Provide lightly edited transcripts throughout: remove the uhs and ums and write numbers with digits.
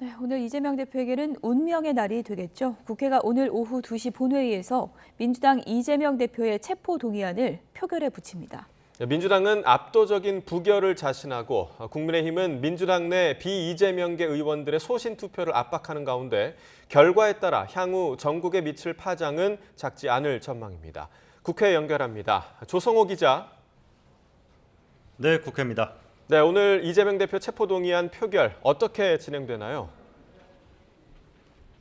네, 오늘 이재명 대표에게는 운명의 날이 되겠죠. 국회가 오늘 오후 2시 본회의에서 민주당 이재명 대표의 체포 동의안을 표결에 붙입니다. 민주당은 압도적인 부결을 자신하고 국민의힘은 민주당 내 비이재명계 의원들의 소신 투표를 압박하는 가운데 결과에 따라 향후 전국에 미칠 파장은 작지 않을 전망입니다. 국회 연결합니다. 조성호 기자. 네, 국회입니다. 네, 오늘 이재명 대표 체포동의안 표결 어떻게 진행되나요?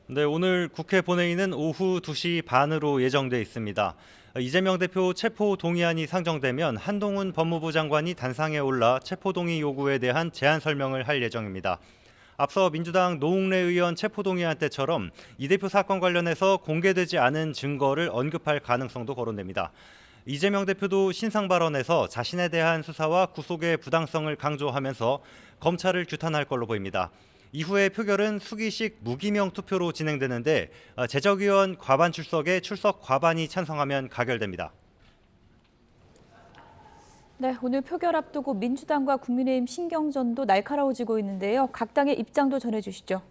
네, 오늘 국회 본회의는 오후 2시 반으로 예정돼 있습니다. 이재명 대표 체포 동의안이 상정되면 한동훈 법무부 장관이 단상에 올라 체포 동의 요구에 대한 제안 설명을 할 예정입니다. 앞서 민주당 노웅래 의원 체포 동의안 때처럼 이 대표 사건 관련해서 공개되지 않은 증거를 언급할 가능성도 거론됩니다. 이재명 대표도 신상 발언에서 자신에 대한 수사와 구속의 부당성을 강조하면서 검찰을 규탄할 걸로 보입니다. 이후에 표결은 수기식 무기명 투표로 진행되는데 재적의원 과반 출석에 출석 과반이 찬성하면 가결됩니다. 네, 오늘 표결 앞두고 민주당과 국민의힘 신경전도 날카로워지고 있는데요. 각 당의 입장도 전해주시죠.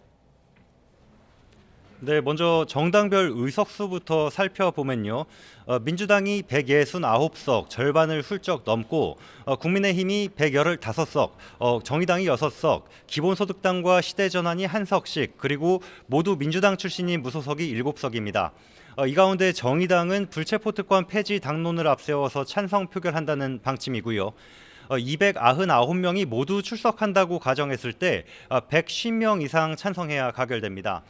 네, 먼저 정당별 의석수부터 살펴보면요. 민주당이 169석, 절반을 훌쩍 넘고 국민의힘이 115석, 정의당이 6석, 기본소득당과 시대전환이 1석씩, 그리고 모두 민주당 출신인 무소속이 7석입니다. 이 가운데 정의당은 불체포 특권 폐지 당론을 앞세워서 찬성 표결한다는 방침이고요. 299명이 모두 출석한다고 가정했을 때 110명 이상 찬성해야 가결됩니다.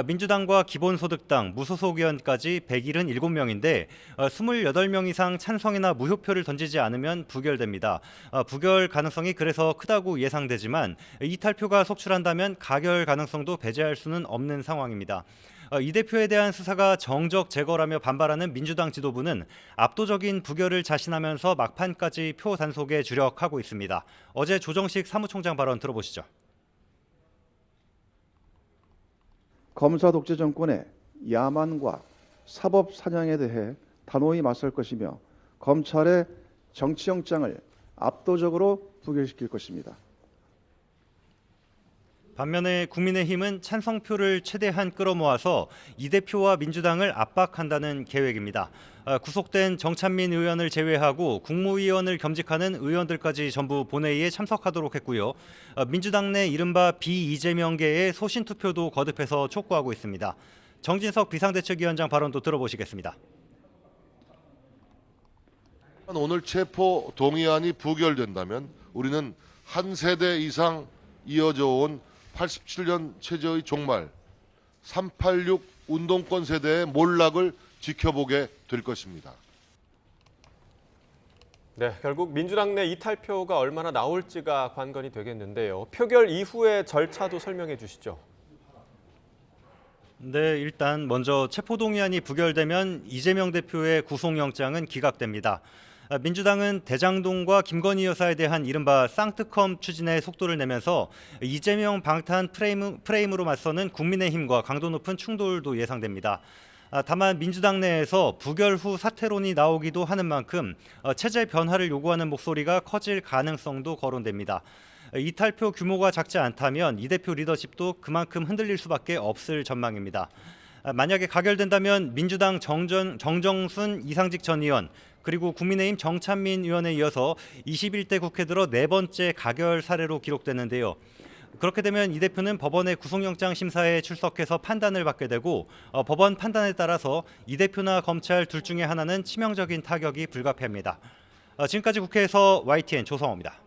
민주당과 기본소득당, 무소속 의원까지 177명인데 28명 이상 찬성이나 무효표를 던지지 않으면 부결됩니다. 부결 가능성이 그래서 크다고 예상되지만 이탈표가 속출한다면 가결 가능성도 배제할 수는 없는 상황입니다. 이 대표에 대한 수사가 정적 제거라며 반발하는 민주당 지도부는 압도적인 부결을 자신하면서 막판까지 표 단속에 주력하고 있습니다. 어제 조정식 사무총장 발언 들어보시죠. 검사 독재 정권의 야만과 사법 사냥에 대해 단호히 맞설 것이며 검찰의 정치영장을 압도적으로 부결시킬 것입니다. 반면에 국민의힘은 찬성표를 최대한 끌어모아서 이 대표와 민주당을 압박한다는 계획입니다. 구속된 정찬민 의원을 제외하고 국무위원을 겸직하는 의원들까지 전부 본회의에 참석하도록 했고요. 민주당 내 이른바 비이재명계의 소신투표도 거듭해서 촉구하고 있습니다. 정진석 비상대책위원장 발언도 들어보시겠습니다. 오늘 체포 동의안이 부결된다면 우리는 한 세대 이상 이어져 온 87년 체제의 종말, 386 운동권 세대의 몰락을 지켜보게 될 것입니다. 네, 결국 민주당 내 이탈표가 얼마나 나올지가 관건이 되겠는데요. 표결 이후의 절차도 설명해 주시죠. 네, 일단 먼저 체포동의안이 부결되면 이재명 대표의 구속영장은 기각됩니다. 민주당은 대장동과 김건희 여사에 대한 이른바 쌍특검 추진에 속도를 내면서 이재명 방탄 프레임으로 맞서는 국민의힘과 강도 높은 충돌도 예상됩니다. 다만 민주당 내에서 부결 후 사퇴론이 나오기도 하는 만큼 체제 변화를 요구하는 목소리가 커질 가능성도 거론됩니다. 이탈표 규모가 작지 않다면 이 대표 리더십도 그만큼 흔들릴 수밖에 없을 전망입니다. 만약에 가결된다면 민주당 정정순 이상직 전 의원 그리고 국민의힘 정찬민 의원에 이어서 21대 국회 들어 네 번째 가결 사례로 기록되는데요. 그렇게 되면 이 대표는 법원의 구속영장 심사에 출석해서 판단을 받게 되고 법원 판단에 따라서 이 대표나 검찰 둘 중에 하나는 치명적인 타격이 불가피합니다. 지금까지 국회에서 YTN 조성호입니다.